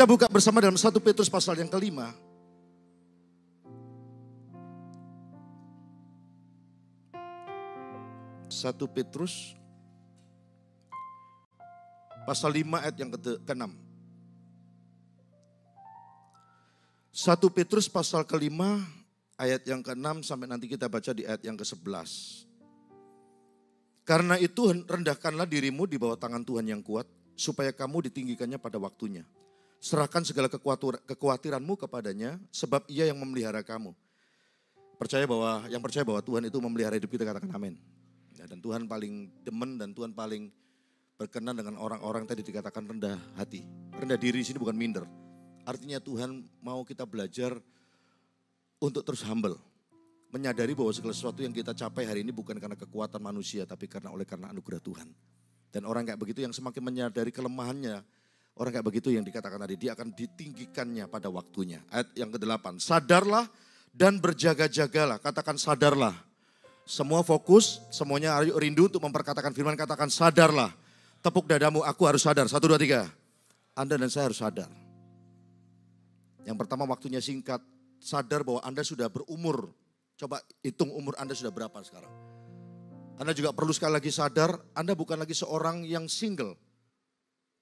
Kita buka bersama dalam 1 Petrus pasal yang kelima. Satu Petrus pasal 5 ayat yang ke-6. 1 Petrus pasal kelima ayat yang ke-6 sampai nanti kita baca di ayat yang ke-11. Karena itu rendahkanlah dirimu di bawah tangan Tuhan yang kuat, supaya kamu ditinggikannya pada waktunya. Serahkan segala kekhawatiranmu kepadanya, sebab ia yang memelihara kamu. Percaya bahwa Tuhan itu memelihara hidup kita, katakan amin. Ya, dan Tuhan paling demen dan Tuhan paling berkenan dengan orang-orang tadi dikatakan rendah hati. Rendah diri di sini bukan minder. Artinya Tuhan mau kita belajar untuk terus humble. Menyadari bahwa segala sesuatu yang kita capai hari ini bukan karena kekuatan manusia, tapi karena anugerah Tuhan. Dan orang kayak begitu yang semakin menyadari kelemahannya, orang kayak begitu yang dikatakan tadi, dia akan ditinggikannya pada waktunya. Ayat yang ke-8, sadarlah dan berjaga-jagalah. Katakan sadarlah. Semua fokus, semuanya rindu untuk memperkatakan firman, katakan sadarlah. Tepuk dadamu, aku harus sadar. 1, 2, 3. Anda dan saya harus sadar. Yang pertama waktunya singkat, sadar bahwa Anda sudah berumur. Coba hitung umur Anda sudah berapa sekarang. Anda juga perlu sekali lagi sadar, Anda bukan lagi seorang yang single.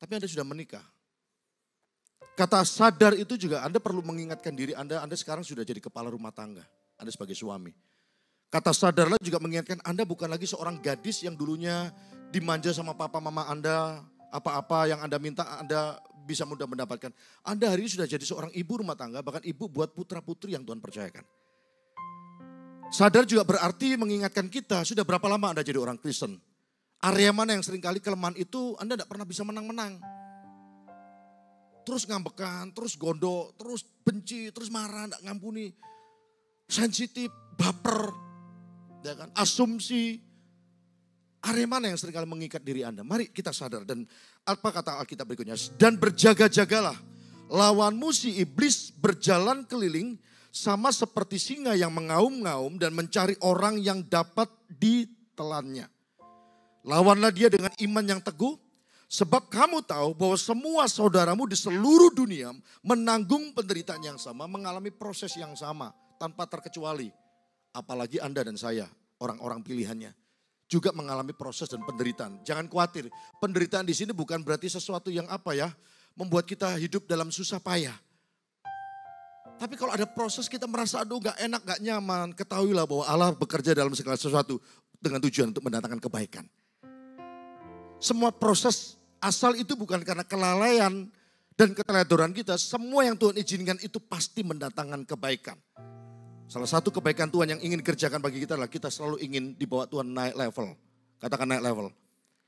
Tapi Anda sudah menikah. Kata sadar itu juga Anda perlu mengingatkan diri Anda sekarang sudah jadi kepala rumah tangga. Anda sebagai suami. Kata sadarlah juga mengingatkan Anda bukan lagi seorang gadis yang dulunya dimanja sama papa mama Anda. Apa-apa yang Anda minta Anda bisa mudah mendapatkan. Anda hari ini sudah jadi seorang ibu rumah tangga, bahkan ibu buat putra-putri yang Tuhan percayakan. Sadar juga berarti mengingatkan kita, sudah berapa lama Anda jadi orang Kristen? Area mana yang seringkali kelemahan itu Anda tidak pernah bisa menang-menang. Terus ngambekan, terus gondok, terus benci, terus marah, tidak ngampuni. Sensitif, baper, ya kan? Asumsi. Area mana yang seringkali mengikat diri Anda? Mari kita sadar. Dan apa kata Alkitab berikutnya? Dan berjaga-jagalah. Lawanmu si iblis berjalan keliling sama seperti singa yang mengaum-ngaum dan mencari orang yang dapat ditelannya. Lawanlah dia dengan iman yang teguh. Sebab kamu tahu bahwa semua saudaramu di seluruh dunia menanggung penderitaan yang sama, mengalami proses yang sama tanpa terkecuali. Apalagi Anda dan saya, orang-orang pilihannya. Juga mengalami proses dan penderitaan. Jangan khawatir, penderitaan di sini bukan berarti sesuatu yang membuat kita hidup dalam susah payah. Tapi kalau ada proses kita merasa aduh gak enak, gak nyaman, ketahuilah bahwa Allah bekerja dalam segala sesuatu dengan tujuan untuk mendatangkan kebaikan. Semua proses asal itu bukan karena kelalaian dan keteledoran kita, semua yang Tuhan izinkan itu pasti mendatangkan kebaikan. Salah satu kebaikan Tuhan yang ingin dikerjakan bagi kita adalah kita selalu ingin dibawa Tuhan naik level. Katakan naik level.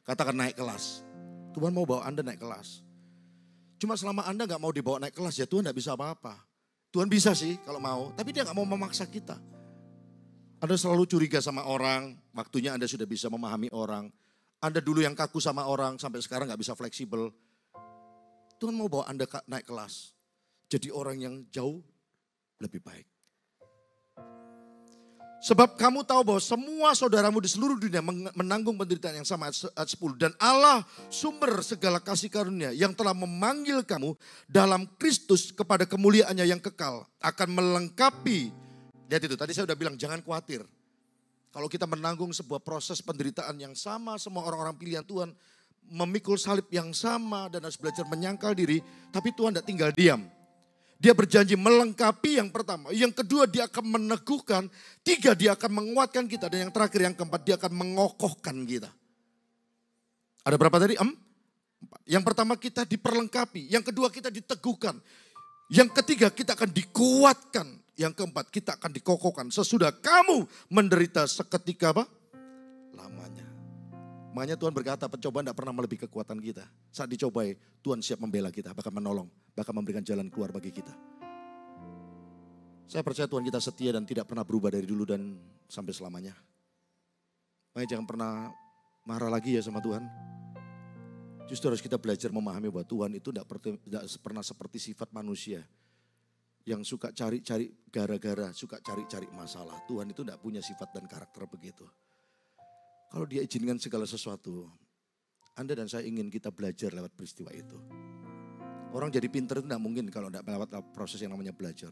Katakan naik kelas. Tuhan mau bawa Anda naik kelas. Cuma selama Anda gak mau dibawa naik kelas ya Tuhan gak bisa apa-apa. Tuhan bisa sih kalau mau, tapi dia gak mau memaksa kita. Anda selalu curiga sama orang, waktunya Anda sudah bisa memahami orang. Anda dulu yang kaku sama orang sampai sekarang gak bisa fleksibel. Tuhan mau bawa Anda naik kelas. Jadi orang yang jauh lebih baik. Sebab kamu tahu bahwa semua saudaramu di seluruh dunia menanggung penderitaan yang sama, ayat 10. Dan Allah sumber segala kasih karunia yang telah memanggil kamu dalam Kristus kepada kemuliaannya yang kekal. Akan melengkapi, lihat itu tadi saya sudah bilang jangan khawatir. Kalau kita menanggung sebuah proses penderitaan yang sama, semua orang-orang pilihan Tuhan memikul salib yang sama dan harus belajar menyangkal diri. Tapi Tuhan tidak tinggal diam. Dia berjanji melengkapi yang pertama. Yang kedua dia akan meneguhkan. 3 dia akan menguatkan kita. Dan yang terakhir yang keempat dia akan mengokohkan kita. Ada berapa tadi? 4. Yang pertama kita diperlengkapi. Yang kedua kita diteguhkan. Yang ketiga kita akan dikuatkan. Yang keempat kita akan dikokohkan. Sesudah kamu menderita seketika lamanya. Makanya Tuhan berkata pencobaan tidak pernah melebihi kekuatan kita. Saat dicobai Tuhan siap membela kita, bahkan menolong, bahkan memberikan jalan keluar bagi kita. Saya percaya Tuhan kita setia dan tidak pernah berubah dari dulu dan sampai selamanya. Makanya jangan pernah marah lagi ya sama Tuhan. Justru harus kita belajar memahami bahwa Tuhan itu tidak pernah seperti sifat manusia. Yang suka cari-cari gara-gara, suka cari-cari masalah. Tuhan itu tidak punya sifat dan karakter begitu. Kalau dia izinkan segala sesuatu, Anda dan saya ingin kita belajar lewat peristiwa itu. Orang jadi pinter itu tidak mungkin kalau tidak melewati proses yang namanya belajar.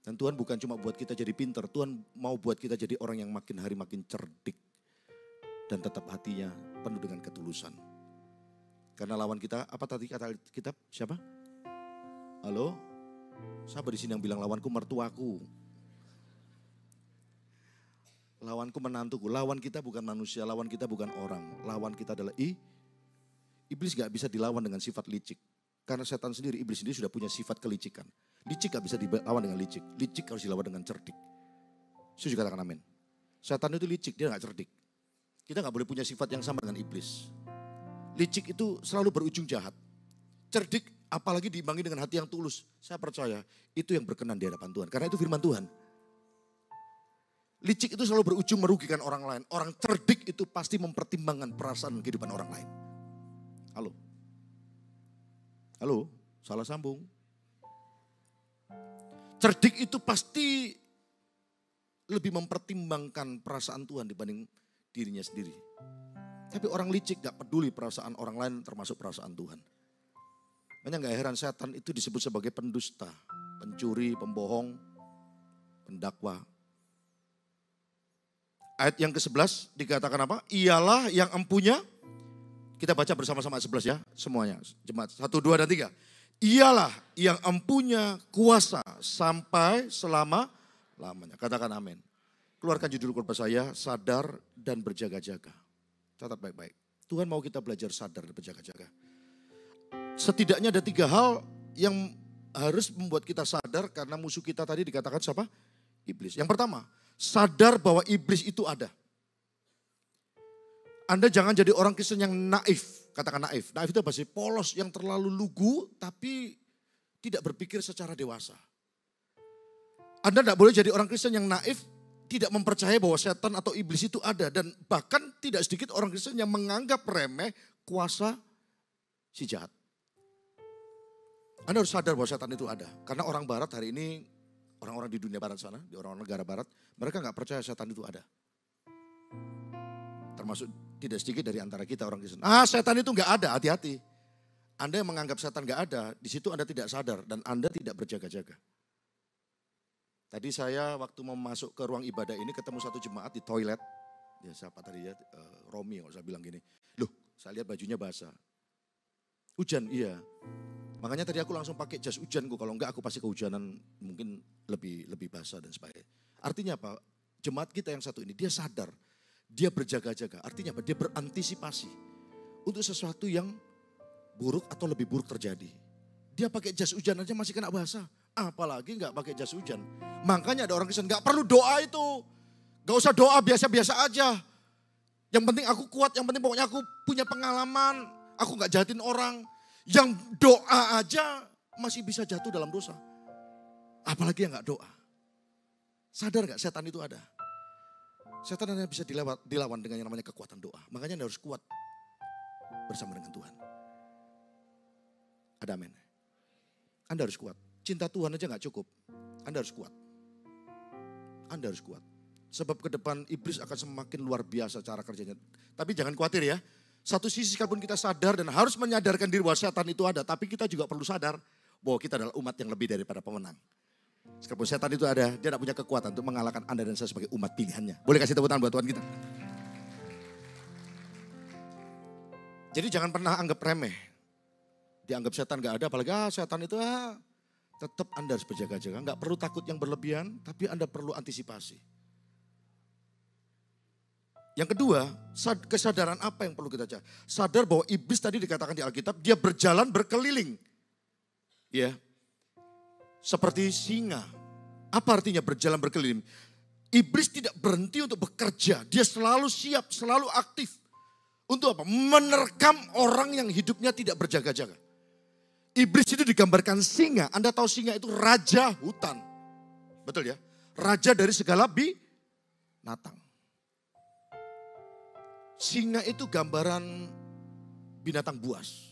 Dan Tuhan bukan cuma buat kita jadi pinter, Tuhan mau buat kita jadi orang yang makin hari makin cerdik. Dan tetap hatinya penuh dengan ketulusan. Karena lawan kita, apa tadi kata kitab, siapa? Halo? Siapa di sini yang bilang lawanku mertuaku? Lawanku menantuku, lawan kita bukan manusia, lawan kita bukan orang. Lawan kita adalah iblis gak bisa dilawan dengan sifat licik. Karena setan sendiri, iblis sendiri sudah punya sifat kelicikan. Licik gak bisa dilawan dengan licik. Licik harus dilawan dengan cerdik. Setuju katakan amin. Setan itu licik, dia gak cerdik. Kita gak boleh punya sifat yang sama dengan iblis. Licik itu selalu berujung jahat. Cerdik apalagi diimbangi dengan hati yang tulus. Saya percaya itu yang berkenan di hadapan Tuhan. Karena itu firman Tuhan. Licik itu selalu berujung merugikan orang lain. Orang cerdik itu pasti mempertimbangkan perasaan kehidupan orang lain. Halo? Halo? Salah sambung. Cerdik itu pasti lebih mempertimbangkan perasaan Tuhan dibanding dirinya sendiri. Tapi orang licik gak peduli perasaan orang lain termasuk perasaan Tuhan. Makanya gak heran setan itu disebut sebagai pendusta, pencuri, pembohong, pendakwa. Ayat yang ke-11 dikatakan apa? Ialah yang empunya, kita baca bersama-sama ayat 11 ya, semuanya. Jemaat 1, 2, dan 3. Ialah yang empunya kuasa sampai selama-lamanya. Katakan amin. Keluarkan judul khotbah saya, sadar dan berjaga-jaga. Catat baik-baik. Tuhan mau kita belajar sadar dan berjaga-jaga. Setidaknya ada 3 hal yang harus membuat kita sadar karena musuh kita tadi dikatakan siapa? Iblis. Yang pertama, sadar bahwa iblis itu ada. Anda jangan jadi orang Kristen yang naif. Katakan naif. Naif itu apa sih? Polos, yang terlalu lugu tapi tidak berpikir secara dewasa. Anda tidak boleh jadi orang Kristen yang naif, tidak mempercayai bahwa setan atau iblis itu ada. Dan bahkan tidak sedikit orang Kristen yang menganggap remeh kuasa si jahat. Anda harus sadar bahwa setan itu ada. Karena orang barat hari ini, orang-orang di dunia barat sana, di orang-orang negara barat, mereka nggak percaya setan itu ada. Termasuk tidak sedikit dari antara kita orang Kristen. Setan itu nggak ada, hati-hati. Anda yang menganggap setan nggak ada, di situ Anda tidak sadar dan Anda tidak berjaga-jaga. Tadi saya waktu mau masuk ke ruang ibadah ini ketemu satu jemaat di toilet. Ya siapa tadi ya, Romi kalau saya bilang gini. Loh, saya lihat bajunya basah. Hujan, iya. Makanya tadi aku langsung pakai jas hujanku, kalau enggak aku pasti kehujanan mungkin lebih basah dan sebagainya. Artinya apa? Jemaat kita yang satu ini dia sadar, dia berjaga-jaga. Artinya apa? Dia berantisipasi untuk sesuatu yang buruk atau lebih buruk terjadi. Dia pakai jas hujan aja masih kena basah, apalagi enggak pakai jas hujan. Makanya ada orang Kristen enggak perlu doa itu, enggak usah doa, biasa-biasa aja. Yang penting aku kuat, yang penting pokoknya aku punya pengalaman, aku enggak jahatin orang. Yang doa aja masih bisa jatuh dalam dosa. Apalagi yang gak doa. Sadar gak setan itu ada? Setan hanya bisa dilawan dengan yang namanya kekuatan doa. Makanya Anda harus kuat bersama dengan Tuhan. Ada amin. Anda harus kuat. Cinta Tuhan aja gak cukup. Anda harus kuat. Anda harus kuat. Sebab ke depan iblis akan semakin luar biasa cara kerjanya. Tapi jangan khawatir ya. Satu sisi sekalipun kita sadar dan harus menyadarkan diri bahwa setan itu ada. Tapi kita juga perlu sadar bahwa kita adalah umat yang lebih daripada pemenang. Sekalipun setan itu ada, dia tidak punya kekuatan untuk mengalahkan Anda dan saya sebagai umat pilihannya. Boleh kasih tepuk tangan buat Tuhan kita. Jadi jangan pernah anggap remeh. Dianggap setan gak ada, apalagi setan itu tetap Anda harus berjaga-jaga. Gak perlu takut yang berlebihan, tapi Anda perlu antisipasi. Yang kedua, kesadaran apa yang perlu kita cari? Sadar bahwa iblis tadi dikatakan di Alkitab, dia berjalan berkeliling. Ya, seperti singa. Apa artinya berjalan berkeliling? Iblis tidak berhenti untuk bekerja. Dia selalu siap, selalu aktif. Untuk apa? Menerkam orang yang hidupnya tidak berjaga-jaga. Iblis itu digambarkan singa. Anda tahu singa itu raja hutan. Betul ya? Raja dari segala binatang. Singa itu gambaran binatang buas.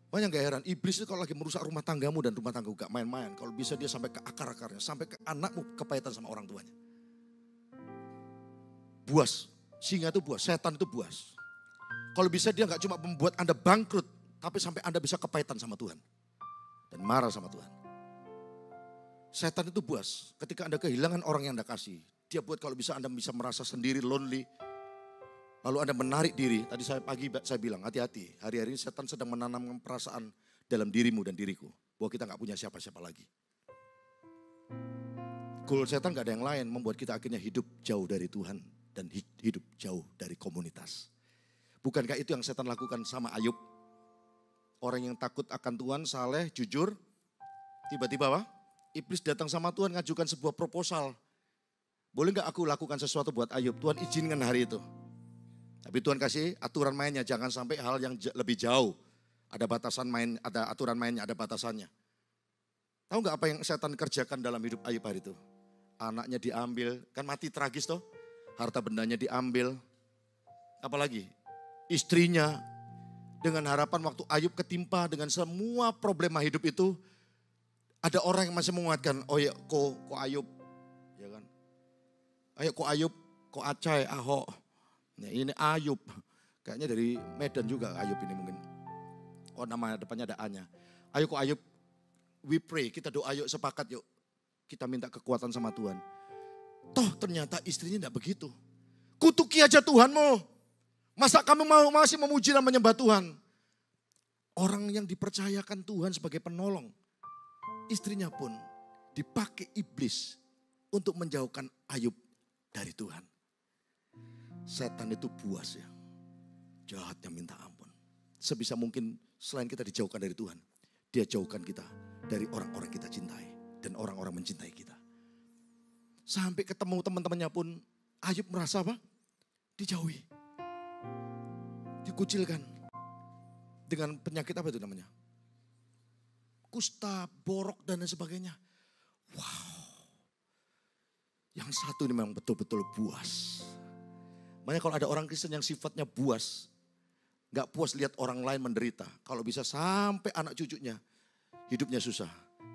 Banyak gak heran, iblis itu kalau lagi merusak rumah tanggamu dan rumah tanggamu gak main-main. Kalau bisa dia sampai ke akar-akarnya, sampai ke anakmu kepahitan sama orang tuanya. Buas, singa itu buas, setan itu buas. Kalau bisa dia gak cuma membuat Anda bangkrut, Tapi sampai Anda bisa kepahitan sama Tuhan. Dan marah sama Tuhan. Setan itu buas. Ketika Anda kehilangan orang yang Anda kasih. Dia buat kalau bisa Anda bisa merasa sendiri, lonely. Lalu Anda menarik diri. Tadi saya bilang, hati-hati. Hari-hari ini setan sedang menanamkan perasaan dalam dirimu dan diriku. Bahwa kita gak punya siapa-siapa lagi. Goal setan gak ada yang lain. Membuat kita akhirnya hidup jauh dari Tuhan. Dan hidup jauh dari komunitas. Bukankah itu yang setan lakukan sama Ayub? Orang yang takut akan Tuhan, saleh, jujur. Tiba-tiba apa? Iblis datang sama Tuhan ngajukan sebuah proposal. Boleh gak aku lakukan sesuatu buat Ayub? Tuhan izinkan hari itu. Tapi Tuhan kasih aturan mainnya. Jangan sampai hal yang lebih jauh. Ada batasan main, ada aturan mainnya, ada batasannya. Tahu gak apa yang setan kerjakan dalam hidup Ayub hari itu? Anaknya diambil, kan mati tragis toh. Harta bendanya diambil. Apalagi istrinya. Dengan harapan waktu Ayub ketimpa dengan semua problema hidup itu. Ada orang yang masih menguatkan, oh ya kok Ayub. Ya kan? Ayo kok Ayub, kok Acai, Ahok. Nah, ini Ayub. Kayaknya dari Medan juga Ayub ini mungkin. Oh nama depannya ada A-nya. Ayo kok Ayub, we pray, kita doa yuk, sepakat yuk. Kita minta kekuatan sama Tuhan. Toh ternyata istrinya tidak begitu. Kutuki aja Tuhanmu. Masa kamu masih memuji dan menyembah Tuhan? Orang yang dipercayakan Tuhan sebagai penolong. Istrinya pun dipakai iblis untuk menjauhkan Ayub dari Tuhan. Setan itu buas ya. Jahatnya minta ampun. Sebisa mungkin selain kita dijauhkan dari Tuhan. Dia jauhkan kita dari orang-orang kita cintai. Dan orang-orang mencintai kita. Sampai ketemu teman-temannya pun Ayub merasa apa? Dijauhi. Dikucilkan. Dengan penyakit apa itu namanya? Kusta, borok dan lain sebagainya. Wow. Yang satu ini memang betul-betul buas. Makanya kalau ada orang Kristen yang sifatnya buas. Gak puas lihat orang lain menderita. Kalau bisa sampai anak cucunya hidupnya susah.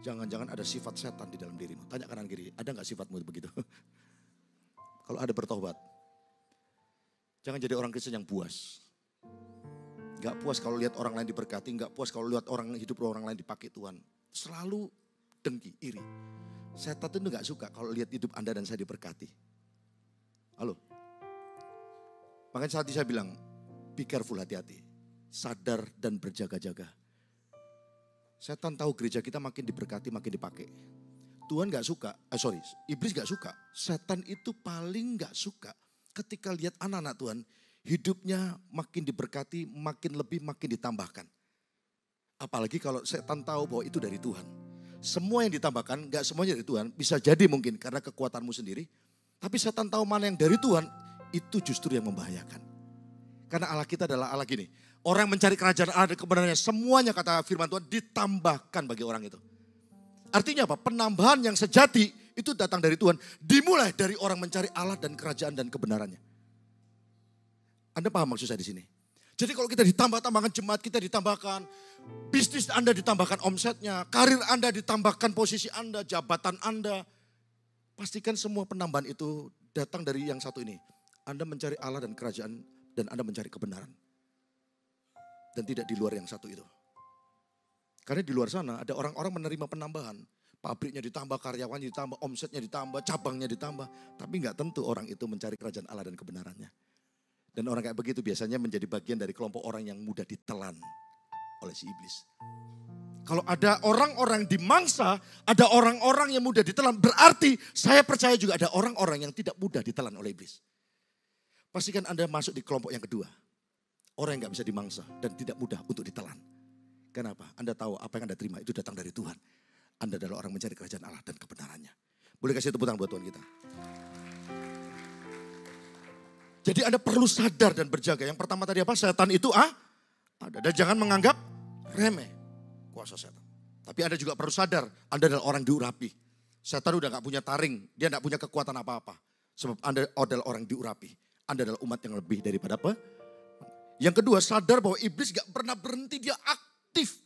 Jangan-jangan ada sifat setan di dalam dirimu. Tanya kanan kiri, ada gak sifatmu begitu? Kalau ada bertobat. Jangan jadi orang Kristen yang buas. Gak puas kalau lihat orang lain diberkati, gak puas kalau lihat hidup orang lain dipakai Tuhan. Selalu dengki, iri. Setan itu gak suka kalau lihat hidup Anda dan saya diberkati. Halo? Makanya tadi saya bilang, be careful, hati-hati. Sadar dan berjaga-jaga. Setan tahu gereja kita makin diberkati, makin dipakai. Tuhan gak suka, iblis gak suka. Setan itu paling gak suka ketika lihat anak-anak Tuhan, hidupnya makin diberkati, makin lebih, makin ditambahkan. Apalagi kalau setan tahu bahwa itu dari Tuhan. Semua yang ditambahkan, gak semuanya dari Tuhan. Bisa jadi mungkin karena kekuatanmu sendiri. Tapi setan tahu mana yang dari Tuhan, itu justru yang membahayakan. Karena Allah kita adalah Allah gini. Orang mencari kerajaan Allah dan kebenarannya, semuanya kata firman Tuhan ditambahkan bagi orang itu. Artinya apa? Penambahan yang sejati itu datang dari Tuhan. Dimulai dari orang mencari Allah dan kerajaan dan kebenarannya. Anda paham maksud saya di sini? Jadi kalau kita ditambahkan jemaat kita ditambahkan, bisnis Anda ditambahkan omsetnya, karir Anda ditambahkan posisi Anda, jabatan Anda. Pastikan semua penambahan itu datang dari yang satu ini. Anda mencari Allah dan kerajaan dan Anda mencari kebenaran. Dan tidak di luar yang satu itu. Karena di luar sana ada orang-orang menerima penambahan. Pabriknya ditambah, karyawannya ditambah, omsetnya ditambah, cabangnya ditambah. Tapi nggak tentu orang itu mencari kerajaan Allah dan kebenarannya. Dan orang kayak begitu biasanya menjadi bagian dari kelompok orang yang mudah ditelan oleh si iblis. Kalau ada orang-orang dimangsa, ada orang-orang yang mudah ditelan. Berarti saya percaya juga ada orang-orang yang tidak mudah ditelan oleh iblis. Pastikan Anda masuk di kelompok yang kedua. Orang yang gak bisa dimangsa dan tidak mudah untuk ditelan. Kenapa? Anda tahu apa yang Anda terima itu datang dari Tuhan. Anda adalah orang mencari kerajaan Allah dan kebenarannya. Boleh kasih tepuk tangan buat Tuhan kita. Jadi Anda perlu sadar dan berjaga. Yang pertama tadi apa? Setan itu ada. Dan jangan menganggap remeh kuasa setan. Tapi Anda juga perlu sadar, Anda adalah orang diurapi. Setan udah gak punya taring, dia gak punya kekuatan apa-apa. Sebab Anda adalah orang diurapi. Anda adalah umat yang lebih daripada apa? Yang kedua, sadar bahwa iblis gak pernah berhenti, dia aktif.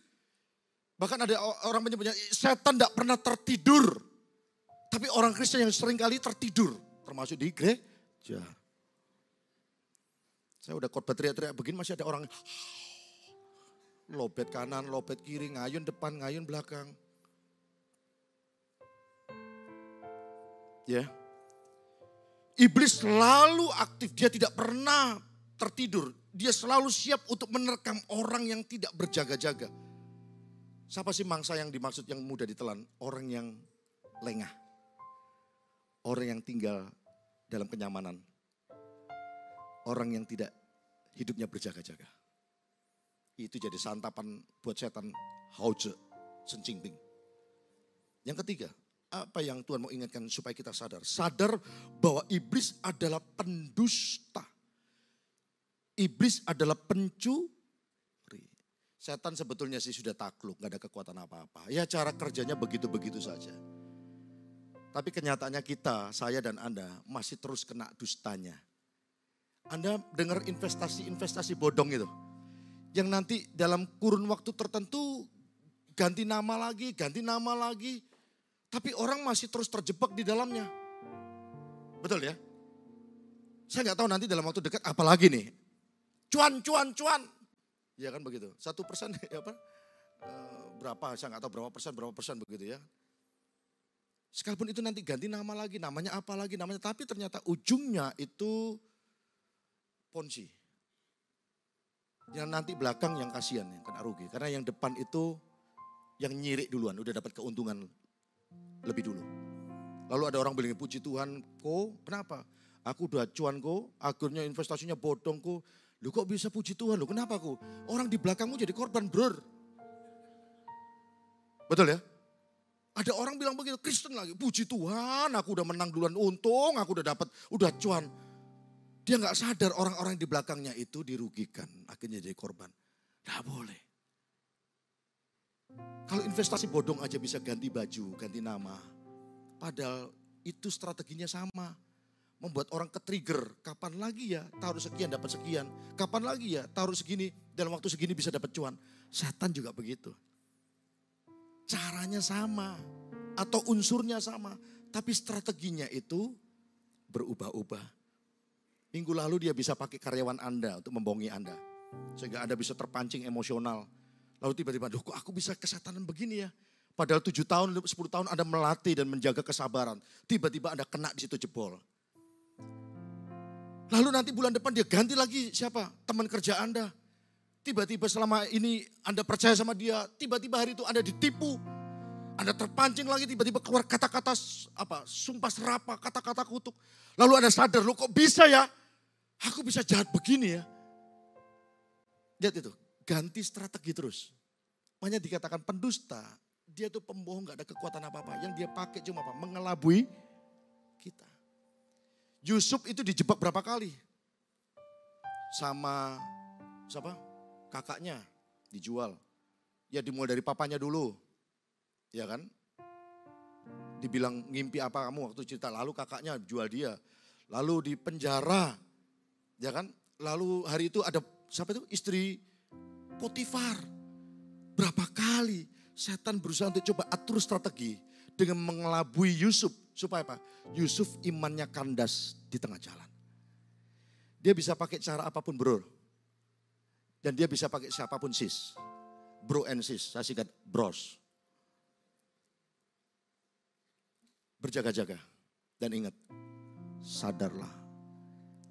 Bahkan ada orang menyebutnya, setan gak pernah tertidur. Tapi orang Kristen yang sering kali tertidur, termasuk di gereja. Saya udah khotbah teriak-teriak begini masih ada orang. Lobet kanan, lobet kiri, ngayun depan, ngayun belakang. Ya. Iblis selalu aktif, dia tidak pernah tertidur. Dia selalu siap untuk menerkam orang yang tidak berjaga-jaga. Siapa sih mangsa yang dimaksud yang mudah ditelan? Orang yang lengah. Orang yang tinggal dalam kenyamanan. Orang yang tidak hidupnya berjaga-jaga. Itu jadi santapan buat setan, Hauze, Shen Jinping. Yang ketiga, apa yang Tuhan mau ingatkan supaya kita sadar? Sadar bahwa iblis adalah pendusta. Iblis adalah pencuri. Setan sebetulnya sih sudah takluk, gak ada kekuatan apa-apa. Ya cara kerjanya begitu-begitu saja. Tapi kenyataannya kita, saya dan Anda masih terus kena dustanya. Anda dengar investasi bodong itu. Yang nanti dalam kurun waktu tertentu ganti nama lagi. Tapi orang masih terus terjebak di dalamnya. Betul ya? Saya nggak tahu nanti dalam waktu dekat apa lagi nih. Cuan. Ya kan begitu. 1% apa? Berapa? Saya nggak tahu berapa persen begitu ya. Sekalipun itu nanti ganti nama lagi, namanya apa lagi namanya. Tapi ternyata ujungnya itu ponzi. Yang nanti belakang yang kasihan, yang kena rugi. Karena yang depan itu yang nyirik duluan, udah dapat keuntungan lebih dulu. Lalu ada orang bilang, puji Tuhan, kenapa? Aku udah cuan akhirnya investasinya bodong Lu kok bisa puji Tuhan, kenapa Orang di belakangmu jadi korban, bro. Betul ya? Ada orang bilang begitu, Kristen lagi, puji Tuhan, aku udah menang duluan, untung aku udah cuan. Dia gak sadar orang-orang di belakangnya itu dirugikan. Akhirnya jadi korban. Gak boleh. Kalau investasi bodong aja bisa ganti baju, ganti nama. Padahal itu strateginya sama. Membuat orang ke-trigger. Kapan lagi ya taruh sekian dapat sekian. Kapan lagi ya taruh segini dalam waktu segini bisa dapat cuan. Setan juga begitu. Caranya sama. Atau unsurnya sama. Tapi strateginya itu berubah-ubah. Minggu lalu dia bisa pakai karyawan Anda untuk membohongi Anda. Sehingga Anda bisa terpancing emosional. Lalu tiba-tiba, kok aku bisa kesetanan begini ya. Padahal 7 tahun, 10 tahun Anda melatih dan menjaga kesabaran. Tiba-tiba Anda kena di situ jebol. Lalu nanti bulan depan dia ganti lagi siapa? Teman kerja Anda. Tiba-tiba selama ini Anda percaya sama dia. Tiba-tiba hari itu Anda ditipu. Anda terpancing lagi tiba-tiba keluar kata-kata sumpah serapah, kata-kata kutuk. Lalu Anda sadar, kok bisa ya? Aku bisa jahat begini ya. Lihat itu, ganti strategi terus. Makanya dikatakan pendusta, dia itu pembohong gak ada kekuatan apa-apa. Yang dia pakai cuma apa? Mengelabui kita. Yusuf itu dijebak berapa kali? Sama siapa? Kakaknya dijual. Ya dimulai dari papanya dulu. Ya kan? Dibilang ngimpi apa kamu waktu cerita. Lalu kakaknya jual dia. Lalu di penjara. Ya kan? Lalu hari itu ada siapa itu? Istri Potifar. Berapa kali setan berusaha untuk coba atur strategi dengan mengelabui Yusuf. Supaya apa? Yusuf imannya kandas di tengah jalan. Dia bisa pakai cara apapun bro. Dan dia bisa pakai siapapun sis. Bro and sis, saya singkat bros. Berjaga-jaga dan ingat, sadarlah.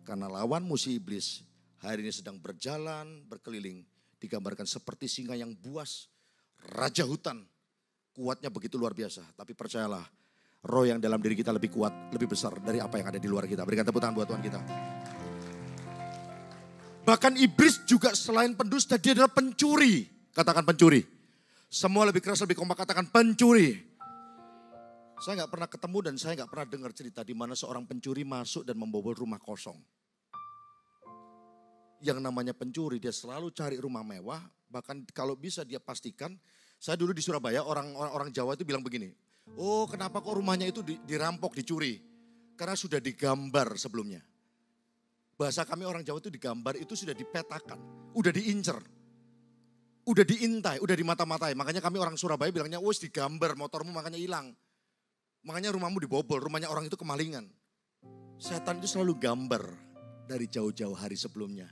Karena lawanmu si iblis hari ini sedang berjalan, berkeliling. Digambarkan seperti singa yang buas, raja hutan. Kuatnya begitu luar biasa, tapi percayalah, roh yang dalam diri kita lebih kuat, lebih besar dari apa yang ada di luar kita. Berikan tepuk tangan buat Tuhan kita. Bahkan iblis juga selain pendusta, dia adalah pencuri. Katakan pencuri. Semua lebih keras, lebih kompak, katakan pencuri. Saya gak pernah ketemu dan saya gak pernah dengar cerita di mana seorang pencuri masuk dan membobol rumah kosong. Yang namanya pencuri, dia selalu cari rumah mewah. Bahkan kalau bisa dia pastikan, saya dulu di Surabaya, orang Jawa itu bilang begini. Oh kenapa kok rumahnya itu dirampok, dicuri. Karena sudah digambar sebelumnya. Bahasa kami orang Jawa itu digambar, itu sudah dipetakan. Udah diincer. Udah diintai, udah dimata-matai. Makanya kami orang Surabaya bilangnya, wes digambar motormu makanya hilang. Makanya rumahmu dibobol, rumahnya orang itu kemalingan. Setan itu selalu gambar dari jauh-jauh hari sebelumnya.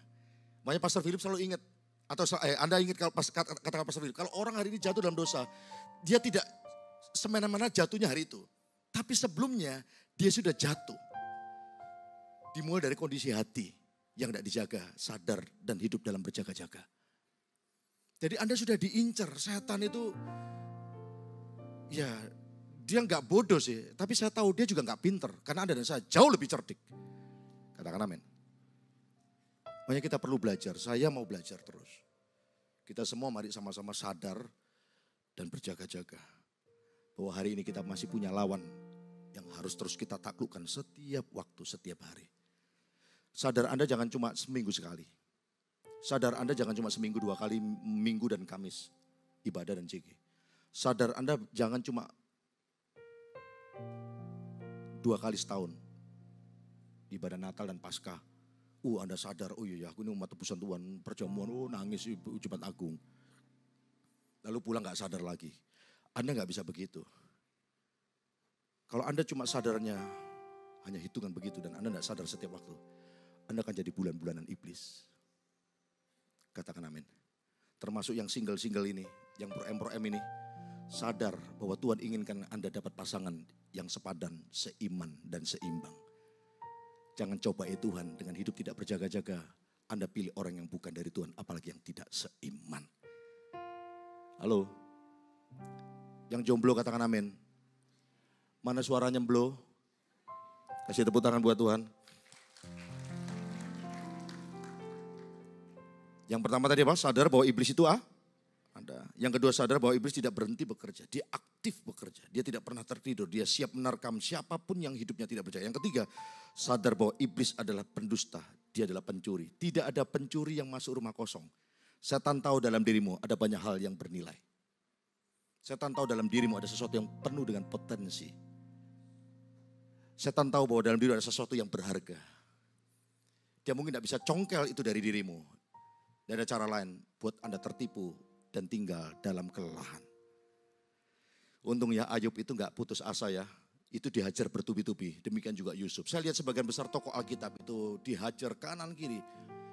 Makanya Pastor Philip selalu ingat, Atau Anda ingat kalau pas kata Pastor Philip, kalau orang hari ini jatuh dalam dosa, dia tidak semena-mena jatuhnya hari itu. Tapi sebelumnya dia sudah jatuh. Dimulai dari kondisi hati yang tidak dijaga, sadar dan hidup dalam berjaga-jaga. Jadi Anda sudah diincar, setan itu ya dia nggak bodoh sih, tapi saya tahu dia juga nggak pinter. Karena Anda dan saya jauh lebih cerdik. Katakan amin. Makanya kita perlu belajar, saya mau belajar terus. Kita semua mari sama-sama sadar dan berjaga-jaga. Bahwa hari ini kita masih punya lawan yang harus terus kita taklukkan setiap waktu, setiap hari. Sadar Anda jangan cuma seminggu sekali. Sadar Anda jangan cuma seminggu 2 kali, Minggu dan Kamis, ibadah dan CG. Sadar Anda jangan cuma 2 kali setahun, ibadah Natal dan Paskah. Anda sadar, oh iya aku ini umat tebusan Tuhan, perjamuan, nangis Jumat Agung. Lalu pulang gak sadar lagi. Anda gak bisa begitu. Kalau Anda cuma sadarnya hanya hitungan begitu dan Anda gak sadar setiap waktu, Anda akan jadi bulan-bulanan iblis. Katakan amin. Termasuk yang single-single ini, yang pro-em ini, sadar bahwa Tuhan inginkan Anda dapat pasangan yang sepadan, seiman dan seimbang. Jangan cobai Tuhan dengan hidup tidak berjaga-jaga. Anda pilih orang yang bukan dari Tuhan, apalagi yang tidak seiman. Halo, yang jomblo katakan amin. Mana suaranya jomblo? Kasih tepuk tangan buat Tuhan. Yang pertama tadi apa? Sadar bahwa iblis itu ada. Yang kedua sadar bahwa iblis tidak berhenti bekerja. Dia aktif bekerja. Dia tidak pernah tertidur. Dia siap menerkam siapapun yang hidupnya tidak percaya. Yang ketiga, sadar bahwa iblis adalah pendusta. Dia adalah pencuri. Tidak ada pencuri yang masuk rumah kosong. Setan tahu dalam dirimu ada banyak hal yang bernilai. Setan tahu dalam dirimu ada sesuatu yang penuh dengan potensi. Setan tahu bahwa dalam diri ada sesuatu yang berharga. Dia mungkin tidak bisa congkel itu dari dirimu. Dan ada cara lain buat Anda tertipu dan tinggal dalam kelelahan. Untung ya Ayub itu gak putus asa ya. Itu dihajar bertubi-tubi. Demikian juga Yusuf. Saya lihat sebagian besar tokoh Alkitab itu dihajar kanan kiri.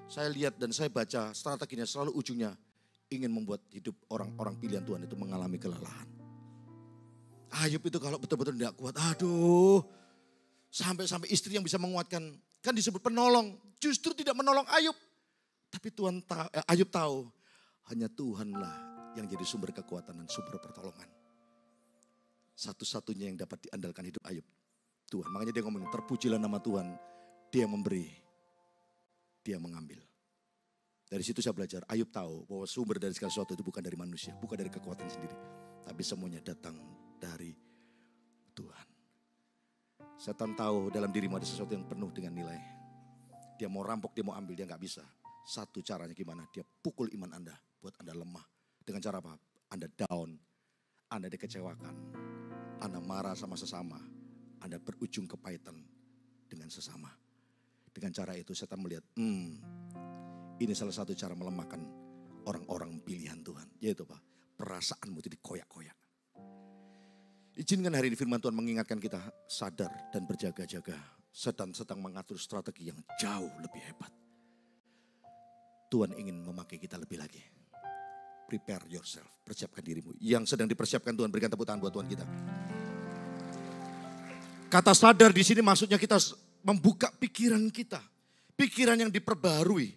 Saya lihat dan saya baca strateginya selalu ujungnya ingin membuat hidup orang-orang pilihan Tuhan itu mengalami kelelahan. Ayub itu kalau betul-betul tidak kuat, aduh. Sampai-sampai istri yang bisa menguatkan. Kan disebut penolong. Justru tidak menolong Ayub. Tapi Ayub tahu hanya Tuhanlah yang jadi sumber kekuatan dan sumber pertolongan. Satu-satunya yang dapat diandalkan hidup Ayub. Tuhan. Makanya dia ngomong, terpujilah nama Tuhan. Dia memberi, dia mengambil. Dari situ saya belajar, Ayub tahu bahwa sumber dari segala sesuatu itu bukan dari manusia. Bukan dari kekuatan sendiri. Tapi semuanya datang dari Tuhan. Setan tahu dalam dirimu ada sesuatu yang penuh dengan nilai. Dia mau rampok, dia mau ambil, dia gak bisa. Satu caranya gimana? Dia pukul iman Anda, buat Anda lemah. Dengan cara apa? Anda down, Anda dikecewakan, Anda marah sama sesama, Anda berujung kepahitan dengan sesama. Dengan cara itu setan melihat, ini salah satu cara melemahkan orang-orang pilihan Tuhan. Yaitu apa? Perasaanmu itu dikoyak-koyak. Izinkan hari ini firman Tuhan mengingatkan kita sadar dan berjaga-jaga. Setan sedang mengatur strategi yang jauh lebih hebat. Tuhan ingin memakai kita lebih lagi. Prepare yourself, persiapkan dirimu. Yang sedang dipersiapkan Tuhan, berikan tepuk tangan buat Tuhan kita. Kata sadar di sini maksudnya kita membuka pikiran kita. Pikiran yang diperbarui.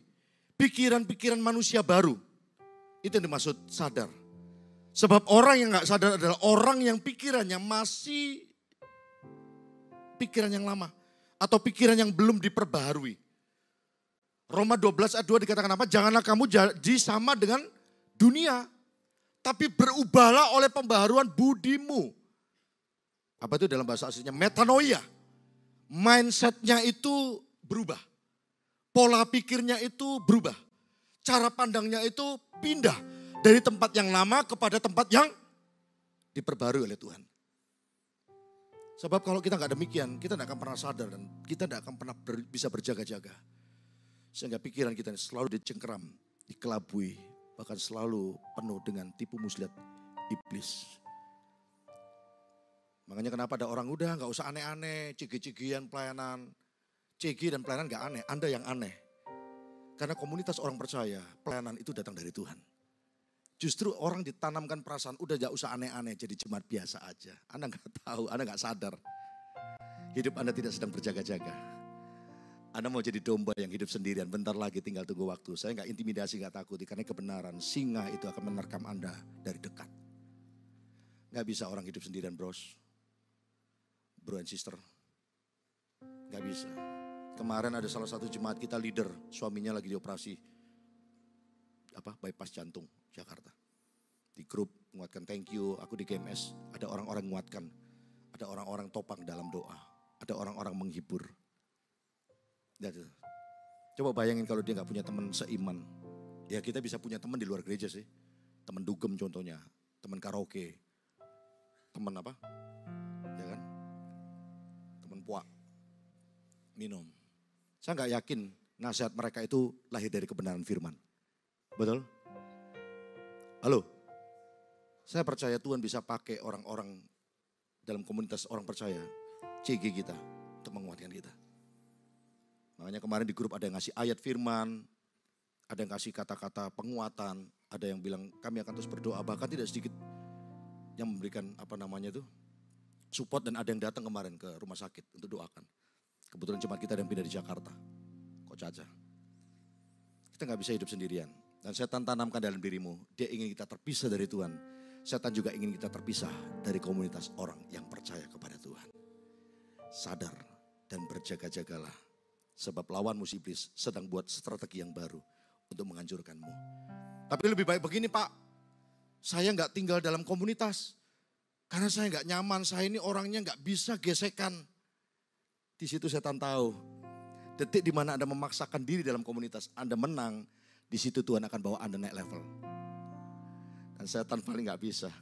Pikiran-pikiran manusia baru. Itu yang dimaksud sadar. Sebab orang yang gak sadar adalah orang yang pikirannya masih pikiran yang lama. Atau pikiran yang belum diperbaharui. Roma 12 ayat 2 dikatakan apa? Janganlah kamu jadi sama dengan dunia. Tapi berubahlah oleh pembaharuan budimu. Apa itu dalam bahasa aslinya? Metanoia. Mindsetnya itu berubah. Pola pikirnya itu berubah. Cara pandangnya itu pindah. Dari tempat yang lama kepada tempat yang diperbarui oleh Tuhan. Sebab kalau kita gak demikian, kita gak akan pernah sadar dan kita gak akan pernah bisa berjaga-jaga. Sehingga pikiran kita selalu dicengkeram, dikelabui, bahkan selalu penuh dengan tipu muslihat iblis. Makanya kenapa ada orang udah gak usah aneh-aneh, cigi-cigian pelayanan. Cigi dan pelayanan gak aneh, Anda yang aneh. Karena komunitas orang percaya, pelayanan itu datang dari Tuhan. Justru orang ditanamkan perasaan, udah gak usah aneh-aneh, jadi jemaat biasa aja. Anda gak tahu, Anda gak sadar. Hidup Anda tidak sedang berjaga-jaga. Anda mau jadi domba yang hidup sendirian, bentar lagi tinggal tunggu waktu. Saya gak intimidasi, gak takut, karena kebenaran, singa itu akan menerkam Anda dari dekat. Gak bisa orang hidup sendirian, bros. Bro and sister. Gak bisa. Kemarin ada salah satu jemaat kita leader, suaminya lagi dioperasi bypass jantung Jakarta. Di grup menguatkan thank you, aku di GMS ada orang-orang menguatkan, ada orang-orang topang dalam doa, ada orang-orang menghibur. Coba bayangin kalau dia nggak punya teman seiman. Ya kita bisa punya teman di luar gereja sih, teman dugem contohnya, teman karaoke, teman apa, ya kan, teman puak, minum. Saya nggak yakin nasihat mereka itu lahir dari kebenaran firman. Betul? Halo? Saya percaya Tuhan bisa pakai orang-orang dalam komunitas orang percaya, CG kita, untuk menguatkan kita. Makanya kemarin di grup ada yang ngasih ayat firman, ada yang kasih kata-kata penguatan, ada yang bilang kami akan terus berdoa, bahkan tidak sedikit yang memberikan support, dan ada yang datang kemarin ke rumah sakit untuk doakan. Kebetulan jemaat kita ada yang pindah di Jakarta, kok Caca. Kita gak bisa hidup sendirian. Dan setan tanamkan dalam dirimu, dia ingin kita terpisah dari Tuhan. Setan juga ingin kita terpisah dari komunitas orang yang percaya kepada Tuhan. Sadar dan berjaga-jagalah. Sebab lawanmu iblis sedang buat strategi yang baru untuk menghancurkanmu. Tapi lebih baik begini Pak, saya gak tinggal dalam komunitas. Karena saya gak nyaman, saya ini orangnya gak bisa gesekan. Di situ setan tahu, detik di mana Anda memaksakan diri dalam komunitas, Anda menang. Di situ Tuhan akan bawa Anda naik level. Dan setan paling gak bisa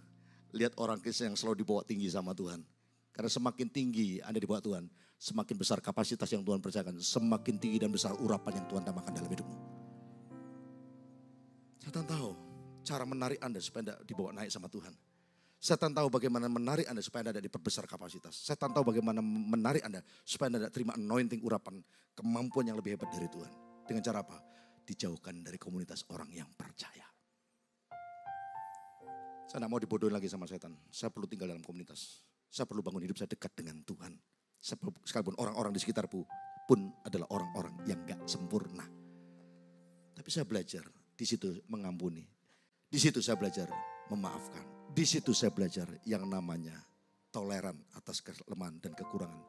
lihat orang Kristen yang selalu dibawa tinggi sama Tuhan. Karena semakin tinggi Anda dibawa Tuhan, semakin besar kapasitas yang Tuhan percayakan, semakin tinggi dan besar urapan yang Tuhan tambahkan dalam hidupmu. Setan tahu cara menarik Anda supaya Anda dibawa naik sama Tuhan. Setan tahu bagaimana menarik Anda supaya Anda diperbesar kapasitas. Setan tahu bagaimana menarik Anda supaya Anda terima anointing urapan, kemampuan yang lebih hebat dari Tuhan. Dengan cara apa? Dijauhkan dari komunitas orang yang percaya. Saya tidak mau dibodohin lagi sama setan. Saya perlu tinggal dalam komunitas. Saya perlu bangun hidup saya dekat dengan Tuhan. Sekalipun orang-orang di sekitarku pun adalah orang-orang yang gak sempurna. Tapi saya belajar di situ mengampuni. Di situ saya belajar memaafkan. Di situ saya belajar yang namanya toleran atas kelemahan dan kekurangan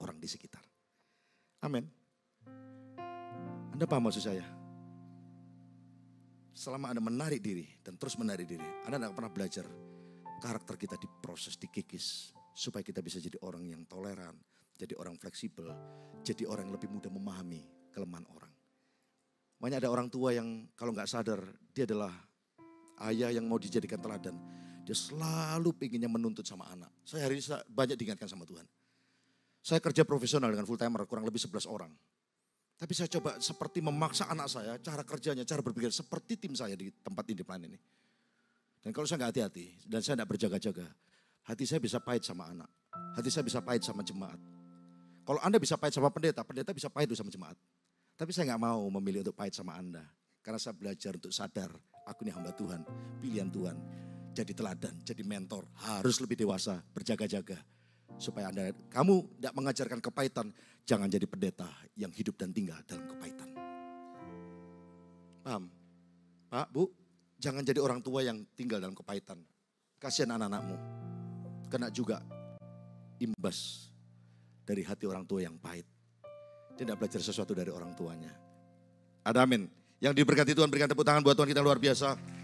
orang di sekitar. Amin. Anda paham maksud saya? Selama Anda menarik diri dan terus menarik diri, Anda tidak pernah belajar karakter kita diproses, dikikis. Supaya kita bisa jadi orang yang toleran, jadi orang fleksibel, jadi orang yang lebih mudah memahami kelemahan orang. Makanya ada orang tua yang kalau nggak sadar, dia adalah ayah yang mau dijadikan teladan. Dia selalu pinginnya menuntut sama anak. Saya hari ini banyak diingatkan sama Tuhan. Saya kerja profesional dengan full timer kurang lebih 11 orang. Tapi saya coba seperti memaksa anak saya, cara kerjanya, cara berpikir seperti tim saya di tempat ini, plan ini. Dan kalau saya nggak hati-hati dan saya nggak berjaga-jaga, hati saya bisa pahit sama anak. Hati saya bisa pahit sama jemaat. Kalau Anda bisa pahit sama pendeta, pendeta bisa pahit sama jemaat. Tapi saya nggak mau memilih untuk pahit sama Anda. Karena saya belajar untuk sadar, aku ini hamba Tuhan, pilihan Tuhan. Jadi teladan, jadi mentor, harus lebih dewasa, berjaga-jaga. Supaya kamu tidak mengajarkan kepahitan, jangan jadi pendeta yang hidup dan tinggal dalam kepahitan. Paham? Pak, Bu, jangan jadi orang tua yang tinggal dalam kepahitan. Kasihan anak-anakmu, kena juga imbas dari hati orang tua yang pahit. Dia tidak belajar sesuatu dari orang tuanya. Ada amin. Yang diberkati Tuhan, berikan tepuk tangan buat Tuhan kita luar biasa.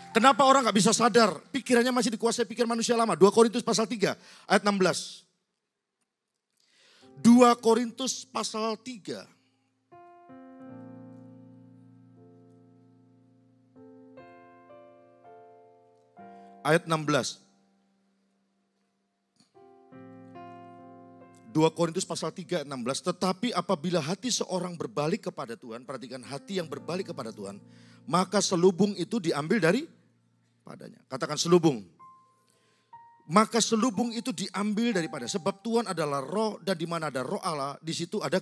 Kenapa orang gak bisa sadar? Pikirannya masih dikuasai pikir manusia lama. 2 Korintus pasal 3 ayat 16. 2 Korintus pasal 3. Ayat 16. 2 Korintus pasal 3 ayat 16. Tetapi apabila hati seorang berbalik kepada Tuhan, perhatikan hati yang berbalik kepada Tuhan, maka selubung itu diambil dari padanya. Katakan selubung. Maka selubung itu diambil daripada. Sebab Tuhan adalah roh dan di mana ada roh Allah, di situ ada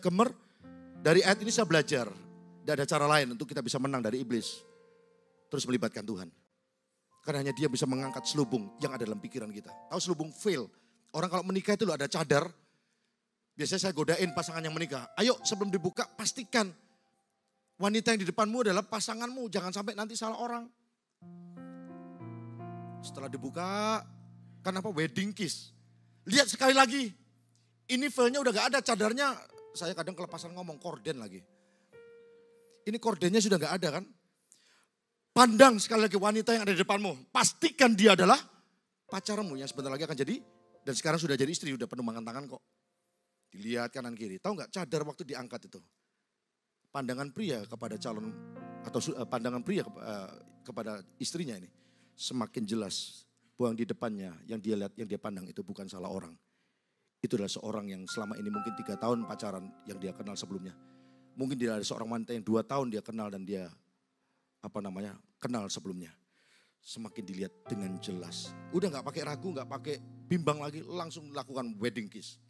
Dari ayat ini saya belajar. Tidak ada cara lain untuk kita bisa menang dari iblis. Terus melibatkan Tuhan. Karena hanya dia bisa mengangkat selubung yang ada dalam pikiran kita. Tahu selubung veil? Orang kalau menikah itu loh ada cadar. Biasanya saya godain pasangan yang menikah. Ayo sebelum dibuka pastikan wanita yang di depanmu adalah pasanganmu. Jangan sampai nanti salah orang. Setelah dibuka, kan apa? Wedding kiss. Lihat sekali lagi. Ini veilnya udah gak ada, cadarnya. Saya kadang kelepasan ngomong korden lagi. Ini kordennya sudah gak ada kan? Pandang sekali lagi wanita yang ada di depanmu. Pastikan dia adalah pacarmu yang sebentar lagi akan jadi. Dan sekarang sudah jadi istri, sudah penumpangan tangan kok. Dilihat kanan kiri. Tahu gak cadar waktu diangkat itu? Pandangan pria kepada calon, atau pandangan pria kepada istrinya ini. Semakin jelas bahwa yang di depannya, yang dia lihat, yang dia pandang itu bukan salah orang. Itu adalah seorang yang selama ini mungkin 3 tahun pacaran yang dia kenal sebelumnya. Mungkin dia ada seorang wanita yang 2 tahun dia kenal dan dia kenal sebelumnya. Semakin dilihat dengan jelas. Udah gak pakai ragu, gak pakai bimbang lagi, langsung lakukan wedding kiss.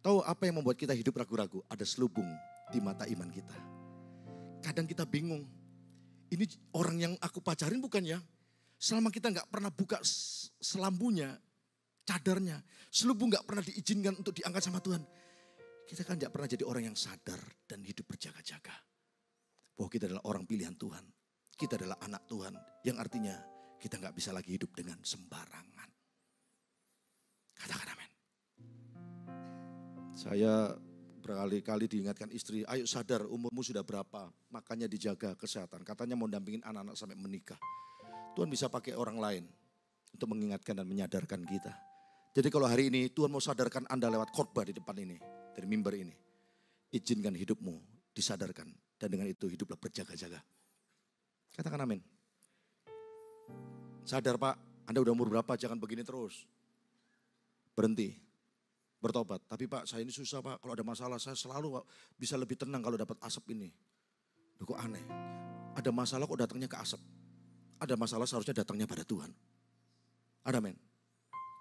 Tahu apa yang membuat kita hidup ragu-ragu? Ada selubung di mata iman kita. Kadang kita bingung. Ini orang yang aku pacarin bukan ya? Selama kita gak pernah buka selambunya, cadarnya, selubung gak pernah diizinkan untuk diangkat sama Tuhan. Kita kan gak pernah jadi orang yang sadar dan hidup berjaga-jaga. Bahwa kita adalah orang pilihan Tuhan. Kita adalah anak Tuhan, yang artinya kita gak bisa lagi hidup dengan sembarangan. Katakan amin. Saya berkali-kali diingatkan istri, ayo sadar umurmu sudah berapa, makanya dijaga kesehatan. Katanya mau dampingin anak-anak sampai menikah. Tuhan bisa pakai orang lain untuk mengingatkan dan menyadarkan kita. Jadi kalau hari ini Tuhan mau sadarkan Anda lewat khotbah di depan ini, dari mimbar ini. Izinkan hidupmu disadarkan dan dengan itu hiduplah berjaga-jaga. Katakan amin. Sadar Pak, Anda udah umur berapa, jangan begini terus. Berhenti, bertobat. Tapi Pak, saya ini susah Pak, kalau ada masalah saya selalu bisa lebih tenang kalau dapat asap ini. Duh, kok aneh, ada masalah kok datangnya ke asap. Ada masalah seharusnya datangnya pada Tuhan. Ada amin.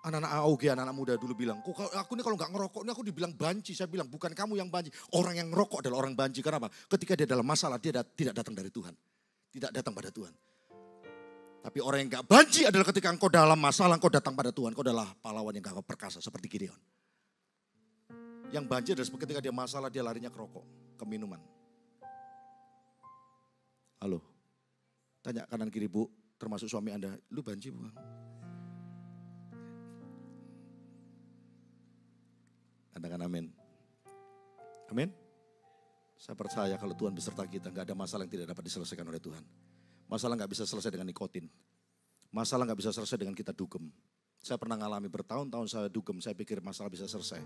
Anak-anak AOG, anak-anak muda dulu bilang, aku ini kalau gak ngerokok ini aku dibilang banci. Saya bilang bukan kamu yang banci, orang yang ngerokok adalah orang banci. Kenapa? Ketika dia dalam masalah dia tidak datang dari Tuhan. Tidak datang pada Tuhan. Tapi orang yang gak banci adalah ketika engkau dalam masalah, engkau datang pada Tuhan. Engkau adalah pahlawan yang gak perkasa seperti Gideon. Yang banci adalah ketika dia masalah, dia larinya ke rokok, ke minuman. Halo, tanya kanan kiri Bu, termasuk suami Anda, lu banci bukan? Katakan amin. Amin. Saya percaya kalau Tuhan beserta kita, gak ada masalah yang tidak dapat diselesaikan oleh Tuhan. Masalah gak bisa selesai dengan nikotin. Masalah gak bisa selesai dengan kita dugem. Saya pernah ngalami bertahun-tahun saya dugem, saya pikir masalah bisa selesai.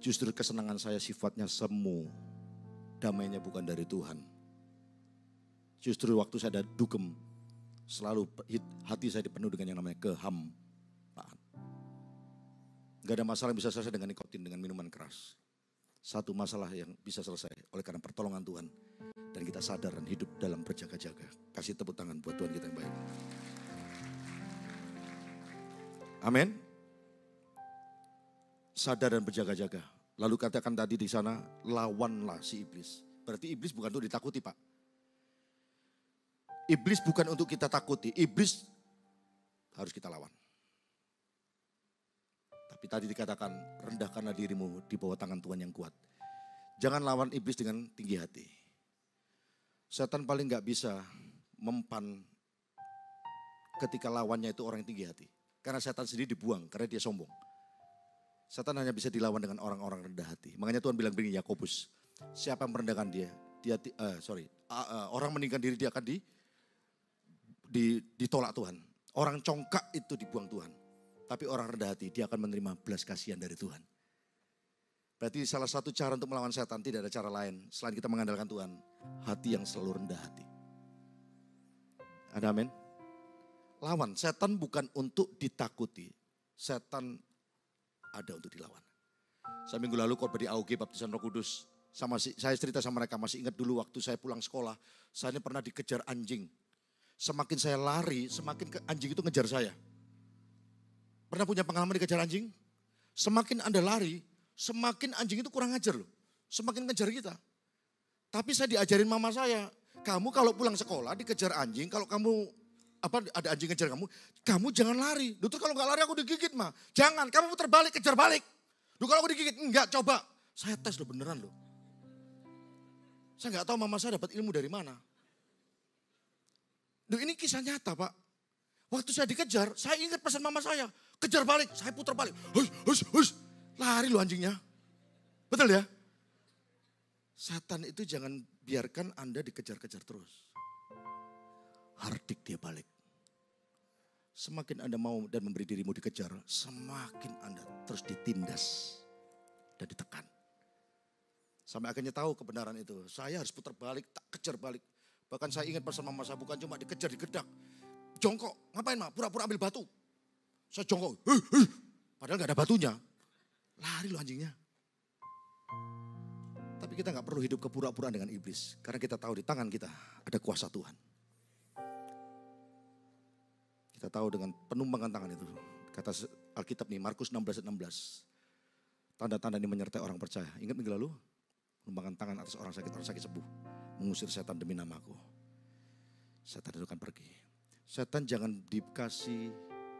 Justru kesenangan saya sifatnya semu. Damainya bukan dari Tuhan. Justru waktu saya ada dugem, selalu hati saya dipenuhi dengan yang namanya kehampaan. Gak ada masalah yang bisa selesai dengan nikotin, dengan minuman keras. Satu masalah yang bisa selesai oleh karena pertolongan Tuhan. Dan kita sadar dan hidup dalam berjaga-jaga. Kasih tepuk tangan buat Tuhan kita yang baik. Amin. Sadar dan berjaga-jaga. Lalu katakan tadi di sana, lawanlah si iblis. Berarti iblis bukan untuk ditakuti Pak. Iblis bukan untuk kita takuti. Iblis harus kita lawan. Tapi tadi dikatakan, rendahkanlah dirimu di bawah tangan Tuhan yang kuat. Jangan lawan iblis dengan tinggi hati. Setan paling gak bisa mempan ketika lawannya itu orang yang tinggi hati. Karena setan sendiri dibuang, karena dia sombong. Setan hanya bisa dilawan dengan orang-orang rendah hati. Makanya Tuhan bilang begini, Yakobus, siapa yang merendahkan dia? Orang meninggikan diri dia akan ditolak Tuhan. Orang congkak itu dibuang Tuhan. Tapi orang rendah hati, dia akan menerima belas kasihan dari Tuhan. Berarti salah satu cara untuk melawan setan, tidak ada cara lain. Selain kita mengandalkan Tuhan, hati yang selalu rendah hati. Ada amin? Lawan, setan bukan untuk ditakuti. Setan ada untuk dilawan. Saya minggu lalu khotbah di AOG Baptisan Roh Kudus. Saya cerita sama mereka, masih ingat dulu waktu saya pulang sekolah. Saya ini pernah dikejar anjing. Semakin saya lari, semakin anjing itu ngejar saya. Pernah punya pengalaman dikejar anjing? Semakin Anda lari, semakin anjing itu kurang ajar loh. Semakin ngejar kita. Tapi saya diajarin mama saya, kamu kalau pulang sekolah dikejar anjing, kalau kamu ada anjing kejar kamu jangan lari. Duh, kalau nggak lari aku digigit mah. Jangan, kamu putar balik, kejar balik. Duh, kalau aku digigit, enggak, coba. Saya tes loh, beneran loh. Saya nggak tahu mama saya dapat ilmu dari mana. Duh, ini kisah nyata Pak. Waktu saya dikejar, saya ingat pesan mama saya. Kejar balik, saya putar balik. Hush. Lari loh anjingnya. Betul ya? Setan itu jangan biarkan Anda dikejar-kejar terus. Hardik dia balik. Semakin Anda mau dan memberi dirimu dikejar, semakin Anda terus ditindas dan ditekan. Sampai akhirnya tahu kebenaran itu. Saya harus putar balik, tak kejar balik. Bahkan saya ingat pesan mama saya, bukan cuma dikejar, digedak. Jongkok, ngapain mah? Pura-pura ambil batu. Saya jongkok, padahal gak ada batunya. Lari loh anjingnya. Tapi kita gak perlu hidup kepura-puraan dengan iblis. Karena kita tahu di tangan kita ada kuasa Tuhan. Kita tahu dengan penumpangan tangan itu. Kata Alkitab nih, Markus 16:16. Tanda-tanda ini menyertai orang percaya. Ingat minggu lalu? Penumpangan tangan atas orang sakit sembuh. Mengusir setan demi namaku. Setan itu akan pergi. Setan jangan dikasih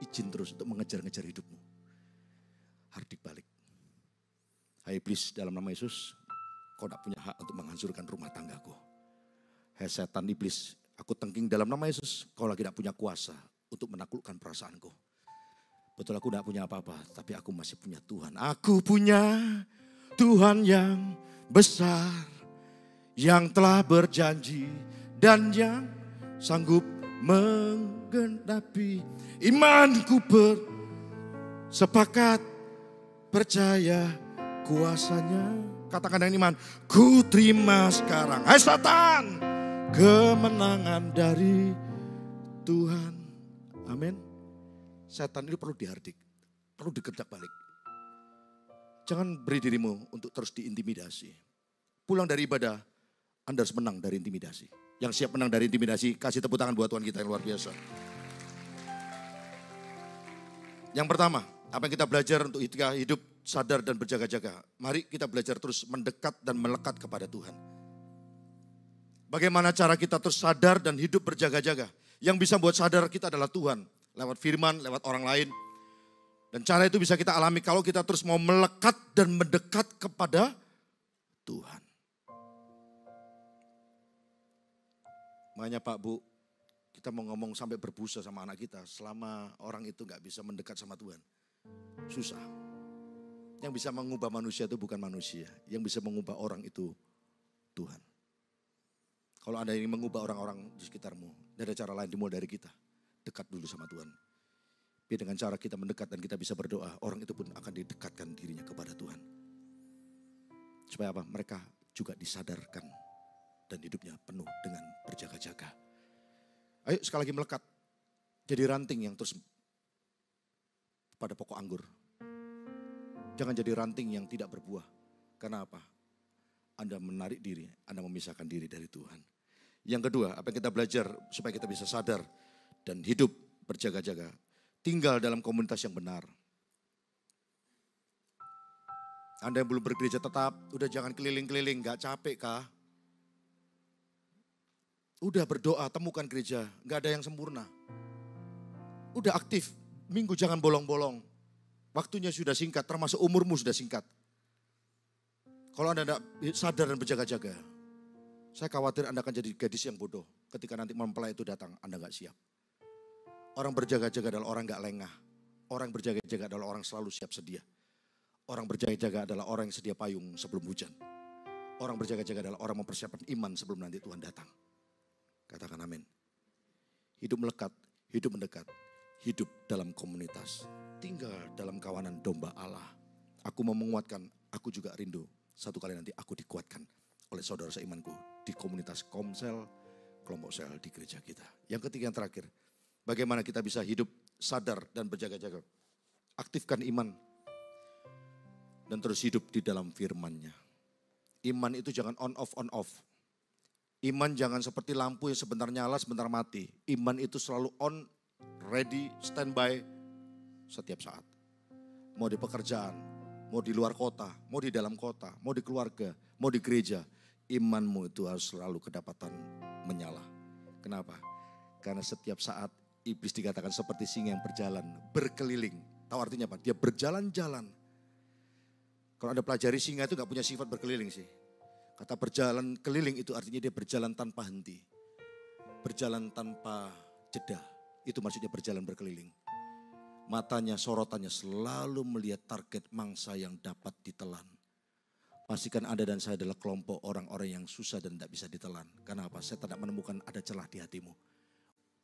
izin terus untuk mengejar-ngejar hidupmu. Hardik balik. Hai iblis, dalam nama Yesus, kau tak punya hak untuk menghancurkan rumah tanggaku. Hai setan iblis, aku tengking dalam nama Yesus, kau lagi tak punya kuasa untuk menaklukkan perasaanku. Betul aku tidak punya apa-apa, tapi aku masih punya Tuhan. Aku punya Tuhan yang besar, yang telah berjanji dan yang sanggup menggenapi. Imanku sepakat percaya kuasanya. Katakan dengan iman, ku terima sekarang. Hai Satan, kemenangan dari Tuhan. Amin. Setan itu perlu dihardik, perlu digerdak balik. Jangan beri dirimu untuk terus diintimidasi. Pulang dari ibadah, Anda harus menang dari intimidasi. Yang siap menang dari intimidasi, kasih tepuk tangan buat Tuhan kita yang luar biasa. Yang pertama, apa yang kita belajar untuk hidup sadar dan berjaga-jaga. Mari kita belajar terus mendekat dan melekat kepada Tuhan. Bagaimana cara kita terus sadar dan hidup berjaga-jaga. Yang bisa buat sadar kita adalah Tuhan. Lewat firman, lewat orang lain. Dan cara itu bisa kita alami kalau kita terus mau melekat dan mendekat kepada Tuhan. Makanya Pak Bu, kita mau ngomong sampai berbusa sama anak kita. Selama orang itu gak bisa mendekat sama Tuhan. Susah. Yang bisa mengubah manusia itu bukan manusia. Yang bisa mengubah orang itu Tuhan. Kalau Anda ingin mengubah orang-orang di sekitarmu, tidak ada cara lain dimulai dari kita. Dekat dulu sama Tuhan. Biar dengan cara kita mendekat dan kita bisa berdoa, orang itu pun akan didekatkan dirinya kepada Tuhan. Supaya apa? Mereka juga disadarkan dan hidupnya penuh dengan berjaga-jaga. Ayo sekali lagi melekat. Jadi ranting yang terus pada pokok anggur. Jangan jadi ranting yang tidak berbuah. Karena apa? Anda menarik diri, Anda memisahkan diri dari Tuhan. Yang kedua, apa yang kita belajar supaya kita bisa sadar dan hidup berjaga-jaga. Tinggal dalam komunitas yang benar. Anda yang belum bergereja tetap, udah jangan keliling-keliling, gak capek kah? Udah berdoa, temukan gereja, gak ada yang sempurna. Udah aktif, minggu jangan bolong-bolong. Waktunya sudah singkat, termasuk umurmu sudah singkat. Kalau Anda tidak sadar dan berjaga-jaga, saya khawatir Anda akan jadi gadis yang bodoh. Ketika nanti mempelai itu datang, Anda gak siap. Orang berjaga-jaga adalah orang gak lengah. Orang berjaga-jaga adalah orang selalu siap sedia. Orang berjaga-jaga adalah orang yang sedia payung sebelum hujan. Orang berjaga-jaga adalah orang mempersiapkan iman sebelum nanti Tuhan datang. Katakan amin. Hidup melekat, hidup mendekat, hidup dalam komunitas. Tinggal dalam kawanan domba Allah. Aku mau menguatkan, aku juga rindu. Satu kali nanti aku dikuatkan oleh saudara seimanku di komunitas komsel, kelompok sel di gereja kita. Yang ketiga yang terakhir. Bagaimana kita bisa hidup sadar dan berjaga-jaga. Aktifkan iman. Dan terus hidup di dalam firman-Nya. Iman itu jangan on off. Iman jangan seperti lampu yang sebentar nyala, sebentar mati. Iman itu selalu on, ready, standby setiap saat. Mau di pekerjaan, mau di luar kota, mau di dalam kota, mau di keluarga, mau di gereja. imanmu itu harus selalu kedapatan menyala. Kenapa? Karena setiap saat iblis dikatakan seperti singa yang berjalan, berkeliling. Tahu artinya apa? Dia berjalan-jalan. Kalau Anda pelajari, singa itu gak punya sifat berkeliling sih. Kata berjalan keliling itu artinya dia berjalan tanpa henti. Berjalan tanpa jeda. Itu maksudnya berjalan berkeliling. Matanya, sorotannya selalu melihat target mangsa yang dapat ditelan. Pastikan Anda dan saya adalah kelompok orang-orang yang susah dan tidak bisa ditelan. Karena apa? Saya tidak menemukan ada celah di hatimu.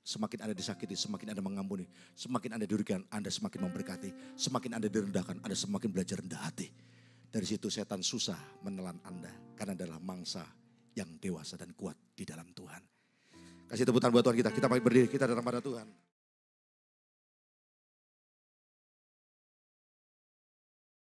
Semakin Anda disakiti, semakin Anda mengampuni. Semakin Anda dirugikan, Anda semakin memberkati. Semakin Anda direndahkan, Anda semakin belajar rendah hati. Dari situ setan susah menelan Anda. Karena adalah mangsa yang dewasa dan kuat di dalam Tuhan. Kasih tepuk tangan buat Tuhan kita. Kita berdiri, kita datang pada Tuhan.